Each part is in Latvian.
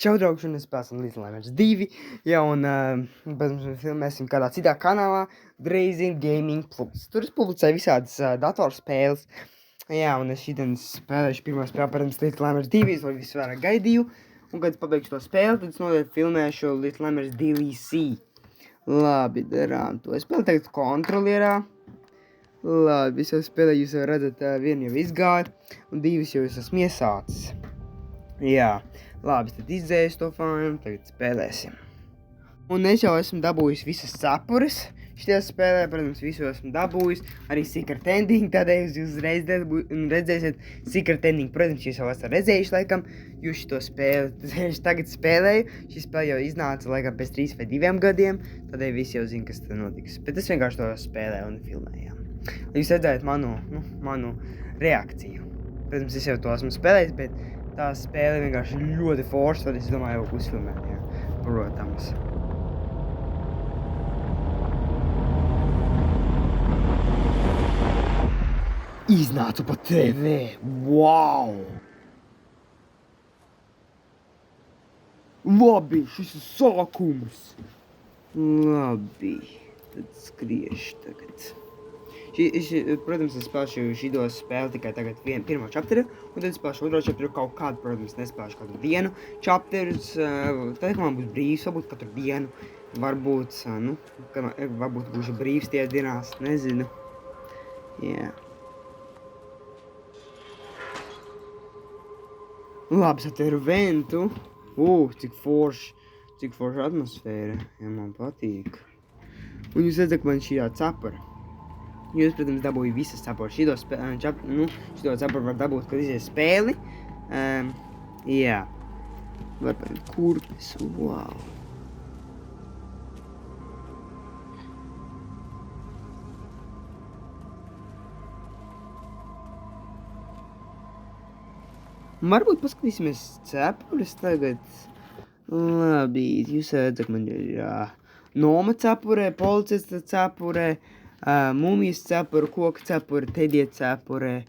Čau, draugi, un es esmu Little Nightmares 2. Jā, un pēc mēs filmēsim kādā citā kanālā, Dreizing Gaming Plus. Tur es publicēju visādas datorspēles. Jā, un es šodien spēlēšu pirmo spēli, protams, Little Nightmares 2, lai visu vairāk gaidīju. Un, kad es pabeigšu to spēli, tad es noteikti filmēšu Little Nightmares DLC. Labi, darām to. Es spēlēju tagad kontrolierā. Labi, es jau spēlēju, jūs jau redzat, vienu jau izgāju, un divas jau es esmu iesācis. Jā. Labi, tad izdzēju to failu, tagad spēlēsim. Un es jau esmu dabūjis visas cepures. Šitajā spēlē, protams, visu esmu dabūjis. Arī Secret Ending, tādēļ jūs uzreiz redzēsiet Secret Ending. Protams, jūs jau esat redzējuši, laikam, jūs šito spēli. Es tagad spēlēju. Šī spēle jau iznāca, laikam, pēc 3 vai 2 gadiem. Tādēļ visi jau zina, kas tad notiks. Bet es vienkārši to spēlēju un filmēju. Lai jūs redzētu manu reakciju. Protams, es jau to esmu spēlējis, bet tā spēle vienkārši ļoti forša, tad es domāju, jau uzfilmēt, jā, protams. Iznācu pa TV, wow! Labi, šis ir sākums. Labi, tad skriešu tagad. Protams, es spēlēšu šito spēli tikai tagad pirmo chapteru, un tad es spēlēšu otro chapteru kaut kādu, protams, nespēlēšu katru dienu chapterus. Tad, ka man būs brīvs, varbūt katru dienu, varbūt, varbūt būšu brīvs tie dienās, nezinu. Jā. Labi, satveru ventu. Cik forša atmosfēra, ja man patīk. Un jūs redzat, ka man šī cepura. Jūs, protams, dabūju visas cepures. Šito cepuru var dabūt, kad izies spēli. Jā. Var paņemt kurpes. Wow. Varbūt paskatīsimies cepures tagad. Labi, jūs redzat, ka man ir Noma cepure, policista cepure, Mumijas cepure, koka cepure, Tedija cepure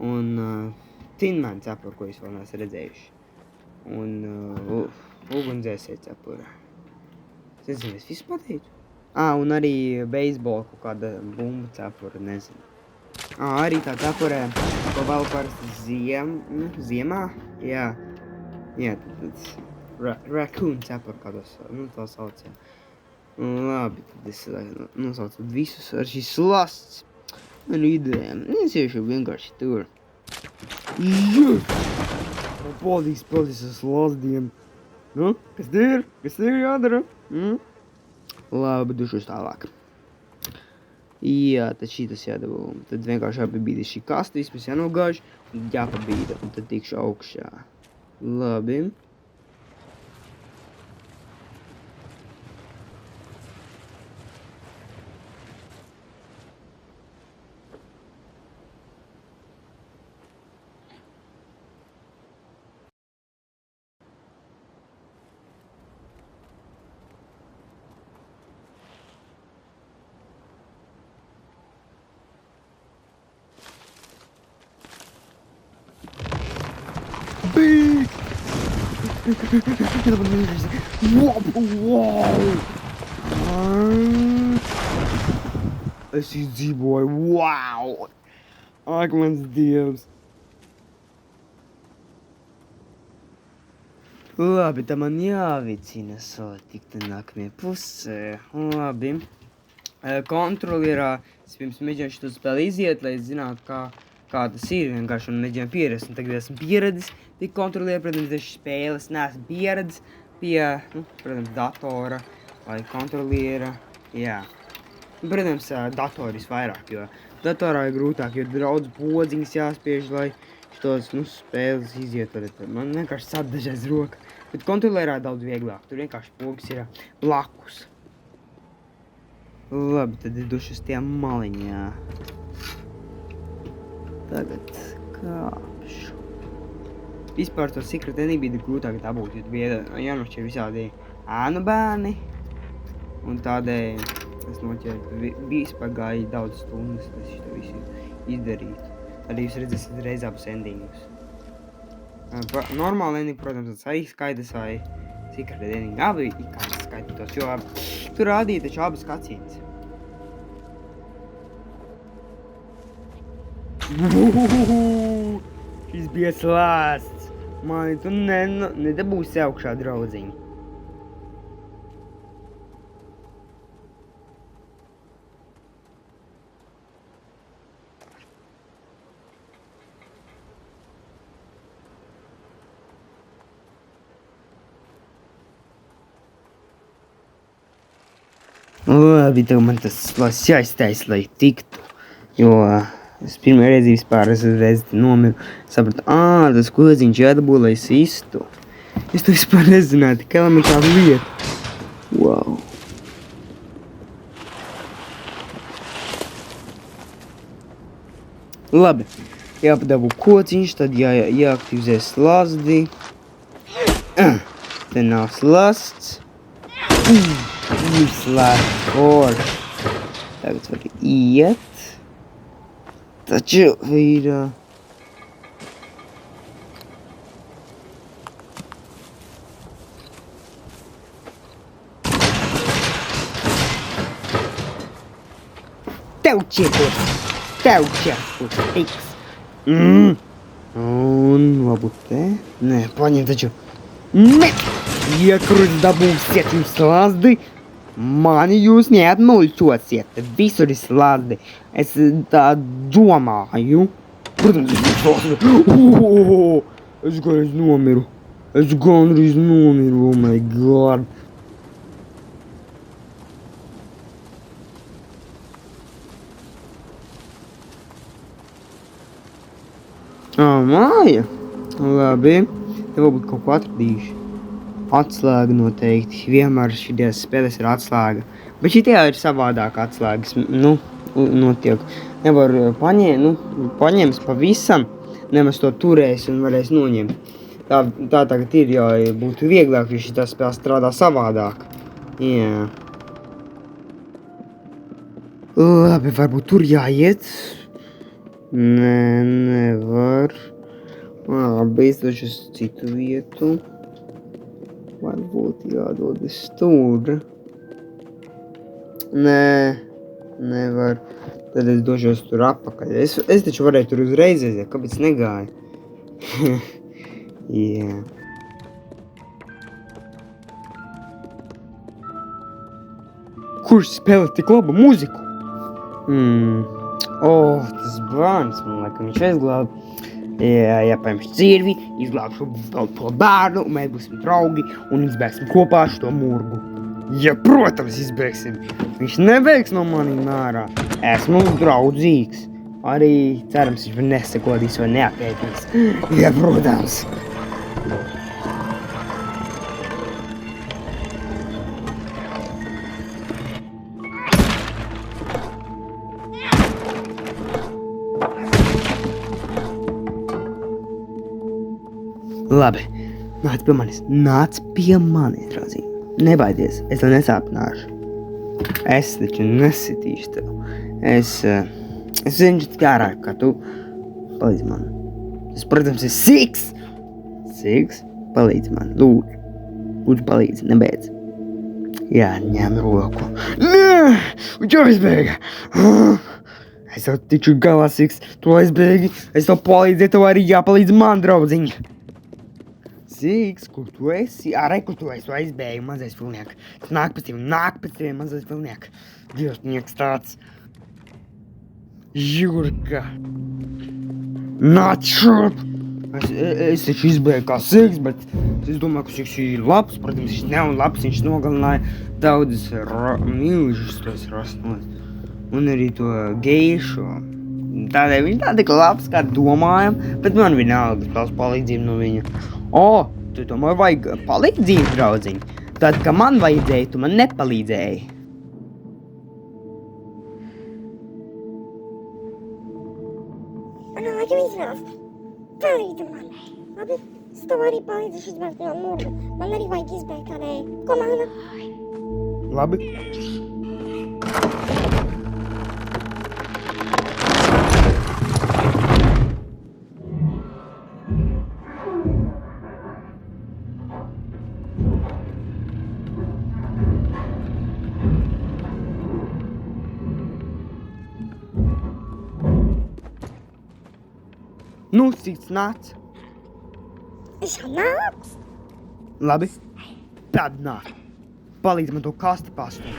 un Tinman cepure, ko jūs vēl neesat redzējuši. Un ugunsdzēsēja cepure. Es nezinu, es visu pateicu. Un arī beisbola kaut kāda bumba cepure, nezinu. Arī tā cepure, ko vēl parasti ziemā. Jā, tad raccoon cepure kādos, tā sauc, jā. Labi, tad es nosaucu visus ar šīs slasts. Man idejām. Es iešu vienkārši tur. Yes! Paldies ar slastiem. Kas te ir? Kas te ir jādara? Labi, dušos tālāk. Jā, tad šitas jādabū. Tad vienkārši jāpabīda šī kasta, vispēc jānogāž, un jāpabīda, un tad tikšu augšā. Labi. Big! Wow! Es izdzīvoju, wow! Ak, mans dievs! Labi, tā man jāvicina satikta nākamajā pusē. Labi. Kontrolierā es pirms mēģināju šito spēli iziet, lai zinātu, kā tas ir vienkārši un mēģināju pieredzi. Un tagad esmu pieredzis pie kontroliera, protams, dažas spēles neesmu pieredzis pie, protams, datora vai kontroliera. Jā. Un, protams, datori visvairāk, jo datorā ir grūtāk, jo daudz podziņas jāspiež, lai šitos, spēles iziet. Man vienkārši sāp dažreiz roka. Bet kontrolierā daudz vieglāk. Tur vienkārši pogas ir blakus. Labi, tad es došu uz tiem maliņā. Tagad kāpšu. Vispār to Secret Ending bija grūtāk dabūt, jo bija jānošķir visādi ēnu bērni. Un tādēļ es noķēru, vispār gāja daudz stundas, lai šito visu izdarītu. Arī jūs redzēsiet reiz abus endingus. Normāli ending, protams, tas arī skaidrs vai secret ending abi ikāds skaitītos, jo tur rādīja taču abas cutscenes. Šis bija slāsts. Mani, tu nedabūsi augšā, draudziņi. Labi, tev man tas slāsts jāiztais, lai tiktu, jo es pirmā reizi vispār reiz nomiru, sapratu, tas kodziņš jādabū, lai es istu. Es to vispār nezināju, tik elementāra lieta. Wow. Labi, jāpadabū kodziņš, tad jāaktivizē slazdi. Te nav slazds. Slēgt forši. Tagad var iet. Taču ir... Tev čiekos tiks. Un varbūt te? Nē, paņem taču. Ne! Iekrut dabūsiet jums slazdi. Mani jūs neatmuļķosiet, visur ir slazdi. Es tā domāju. Protams, es slazdi. Es gandrīz nomiru. Oh my god. Māja. Labi. Te varbūt kaut ko atradīšu. Atslēga noteikti. Vienmēr šīs spēlēs ir atslēga. Bet šitajā ir savādāk atslēgas. Notiek. Nevar paņems pavisam. Nemaz to turēs un varēs noņemt. Tā tagad ir, jo būtu vieglāk, jo šitā spēle strādā savādāk. Jā. Labi, varbūt tur jāiet. Nē, nevar. Labi, es došu uz citu vietu. Varbūt jādodas tur. Nē, nevar. Tad es došos tur apakaļ. Es taču varēju tur uzreiz aiziet, kāpēc negāju? Jā. Kurš spēlē tik labu mūziku? Tas bērns, man laikam, viņš aizglāba. Jāpaņemšu cirvi, izglābšu vēl to bērnu, un mēs būsim draugi, un izbēgsim kopā ar šo murgu. Ja, protams, izbēgsim. Viņš nebēgs no maniem ārā. Esmu draudzīgs. Arī, cerams, viņš man nesakodīs vai neapētīs. Ja, protams. Labi, nāc pie manis, draudziņ. Nebaidies, es tev nesāpināšu. Es taču nesitīšu tev. Es zinu tikai ārāk, kā tu palīdzi man. Tas, protams, ir Six. Six, palīdzi man, lūdzu. Lūdzu, palīdzi, nebeidz. Jā, ņem roku. Nē, viņš aizbēga. Es tev tiču galā, Six, tu aizbēgi. Es tev palīdzēju, tev arī jāpalīdz man, draudziņ. Six, kur tu esi? Ārē, kur tu esi? Tu aizbēji, mazais vilniek. Nāk pēc tevi, mazais vilniek. Dievsnieks tāds. Jurka. Nāc šurp! Es taču izbēju kā Six, bet es domāju, ka Six ir labs. Protams, viņš nav labs, viņš nogalināja daudzas milžus tos rasnos. Un arī to geišu. Tādēļ viņš tā tik labs, kā domājam, bet man vienalga tās palīdzību no viņa. Tu tomēr vajag palīdzību, draudziņ. Tad, ka man vajadzēja, tu man nepalīdzēji. Man laikam izrāst. Palīdzi man. Labi, es tev arī palīdzīšu izbēgt no murgu. Man arī vajag izbēgt kādēļ. Komanda. Labi. Nu, Siks, nāc. Es jau nāku. Labi. Tad nāk. Palīdzi man to kasti pastu.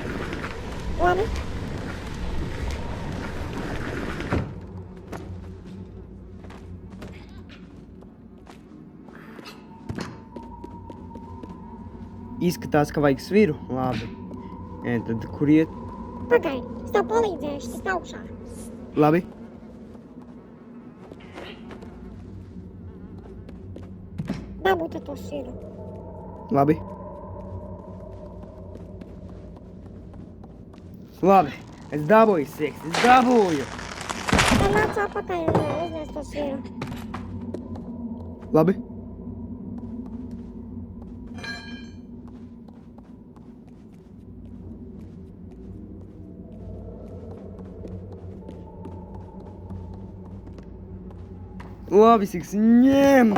Labi. Izskatās, ka vajag sviru. Labi. Tad kur iet? Pagaidi, es tev palīdzēšu, tas augšā. Labi. Dabūt to siru. Labi. Labi. Es dabūju, Siks, es dabūju. Tad nāc atpakaļ un uzliec to siru. Labi. Labi, Siks, ņem!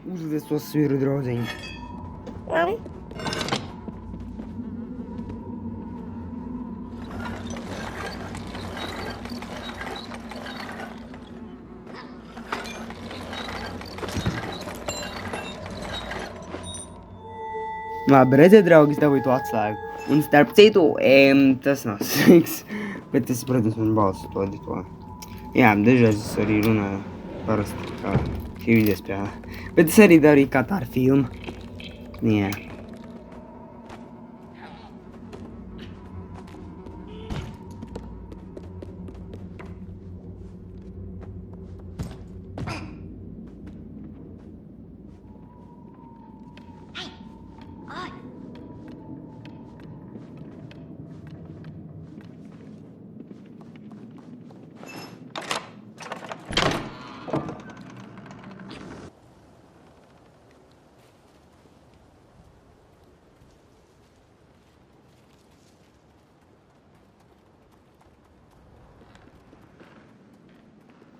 Uzliec to sviru, draudziņ. Labi. Labi, redziet, draugi, es dabūju to atslēgu. Un starp citu, tas nav Siks. Bet tas, protams, man balsts to edito. Jā, dažreiz es arī runāju parasti kā video spēlē. Bet es arī darīju kā tā ar filmu. Jā.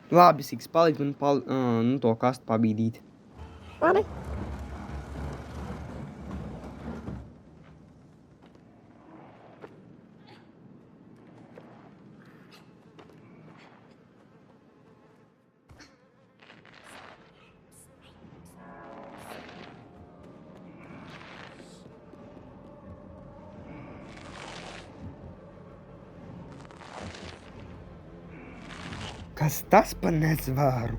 Labi, Siks, palīdz man to kastu pabīdīt. Labi. Kas tas par nezvaru?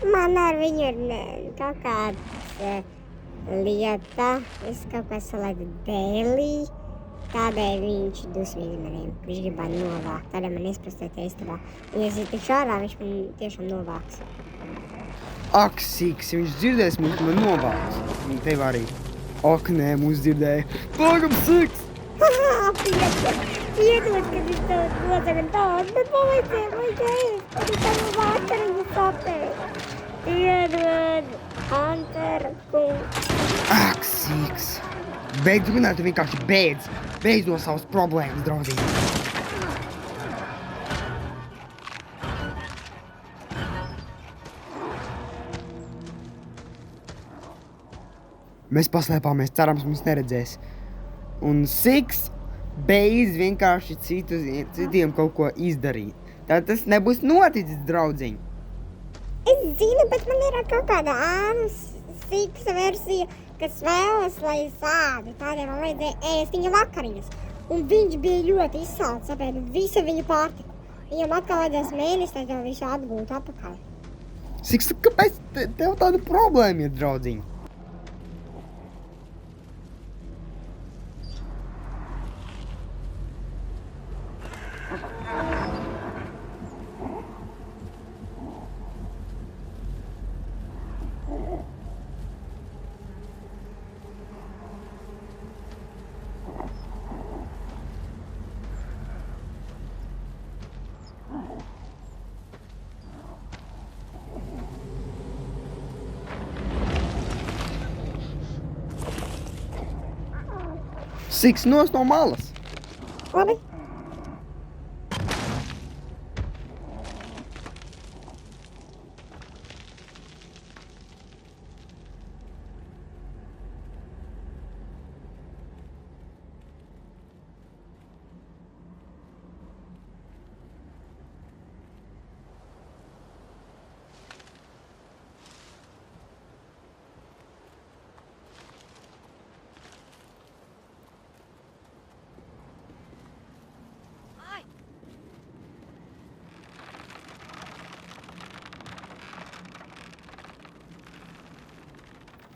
Man ar viņu ir kaut kāda lieta. Es kaut kā salaidu dēlī. Tādēļ viņš dusmīgi maniem. Viņš gribētu novākt. Tādēļ man iesprostēt istabā. Un, ja es tikšu ārā, viņš man tiešām novāks. Ak, Siks, viņš dzirdēs mūs, man novāks. Un tev arī. Ak, nē, mūs dzirdēja. Pagam, Siks! Haha, piedod, ka viņš tev nozaga daudz, bet vajadzēja ēst. Arī tavu vakariņu sapēs. Piedod, Hunter kungs. Ak, Siks! Beidz runāt, tu vienkārši beidz. Beidz no savas problēmas, draudziņ. Mēs paslēpāmies, cerams, mums neredzēs. Un Siks beidz vienkārši citiem kaut ko izdarīt. Tā tas nebūs noticis, draudziņ. Es zinu, bet man ir kaut kāda Siksa versija, kas vēlas, lai es ādu. Tādēļ man vajadzēja ēst viņa vakariņas. Un viņš bija ļoti izsalcis, tāpēc visu viņa pārtiku. Viņam atkal vajadzēs mēnesi, lai tev visu atgūt atpakaļ. Siks, kāpēc tev tāda problēma ir, draudziņ? Siks, nos no malas! Labi.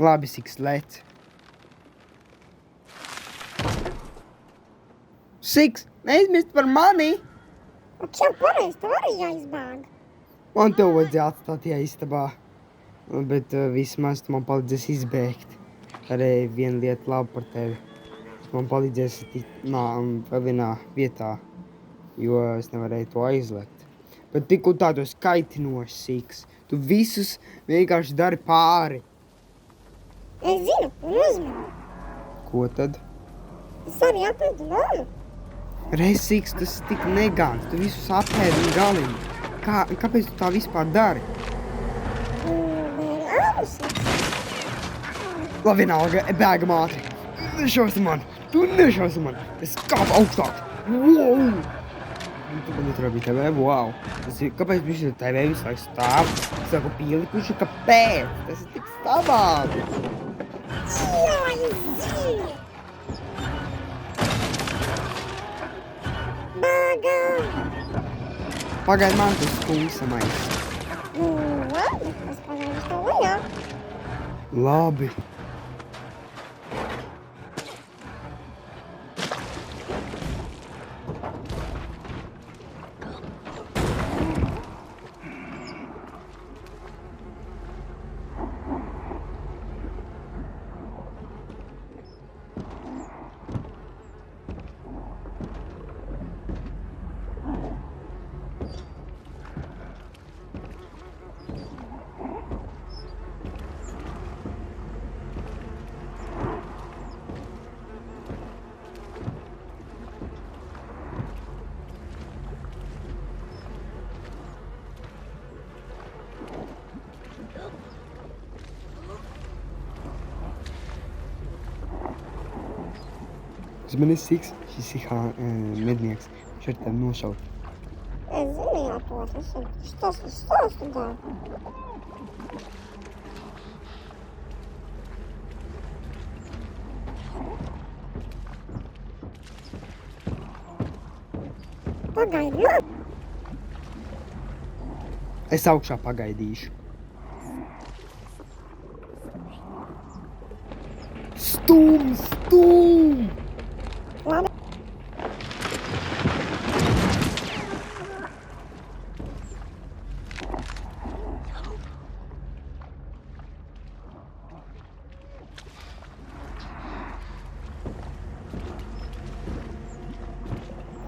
Labi, Siks, lec. Siks, neizmirst par mani! Ak jau pareizi, tev arī jāizbēg. Man tev vajadzēja atstāt tajā istabā. Bet vismaz tu man palīdzēsi izbēgt. Arī viena lieta laba par tevi. Tu man palīdzēsi vēl vienā vietā, jo es nevarēju to aizliegt. Bet tik un tā tu esi kaitinošs, Siks. Tu visus vienkārši dari pāri. Es zinu, un uzmanu. Ko tad? Es arī apēdu lomu. Reiz, Siks, tas ir tik negants. Tu visus apēdi un galīgi. Kāpēc tu tā vispār dari? Labi, vienalga, bēgam ātri. Nešausi man! Tu nešausi man! Es kāpu augstāk! Wow! Tu man neturā bija TV, wow! Kāpēc viņš TV visu laiku stāv? Es saku pielikuši, kāpēc? Tas ir tik savādi! Jā, es zinu! Bēgam! Pagaid man tas kungs samais. Labi, es pagaidu to lejā. Labi. Tas man ir Siks, šis ir mednieks. Viņš ar tevi nošaut. Es zinu, jā, to tas ir stāstu gāju. Pagaidi man! Es augšā pagaidīšu. Stūm, stūm! Labi.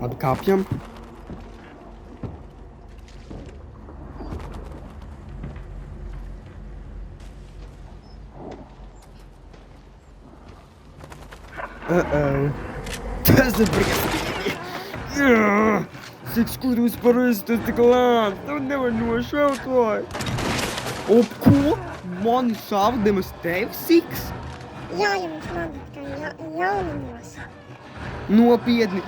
Labi, kāpjam. Tas ir briesmīgi. Siks, kur tu vispār esi? Tas tik lēns. Tev nevar nošaut, vai? Op, ko? Mani šāvdēmas tev, Siks? Jā, jums labi, ka jaunumos. Nopietni,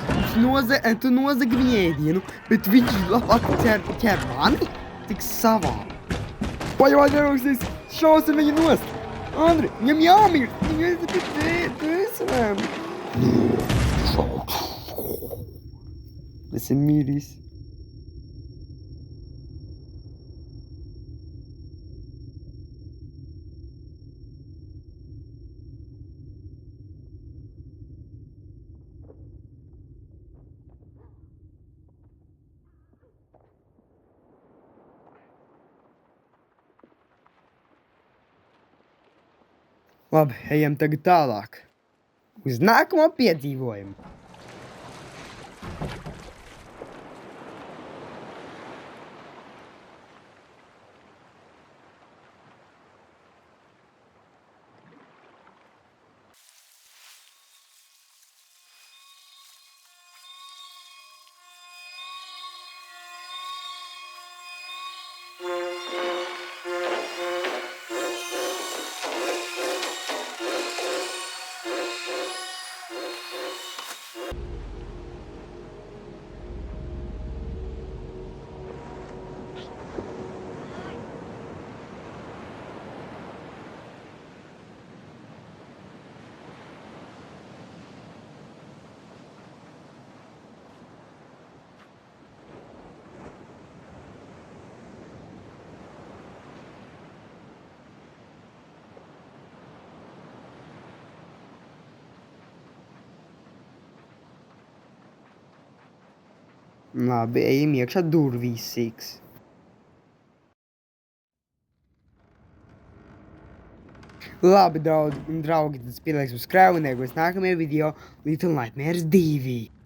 tu nozagi viņa ēdienu, bet viņš labāk ķer mani? Tik savādi. Paļāj, nerauksies, šausim viņu nost. Andri, viņam jāmirst, viņa ir tikai tēsvēm. Es esmu mīris. Labi, ejam tagad tālāk. Uz nākamo piedzīvojumu. Labi, ejam iekšā durvīs sīks. Labi, draugi, tad spēlēsim uz krāvu un iegūs nākamajā video Little Nightmares 2.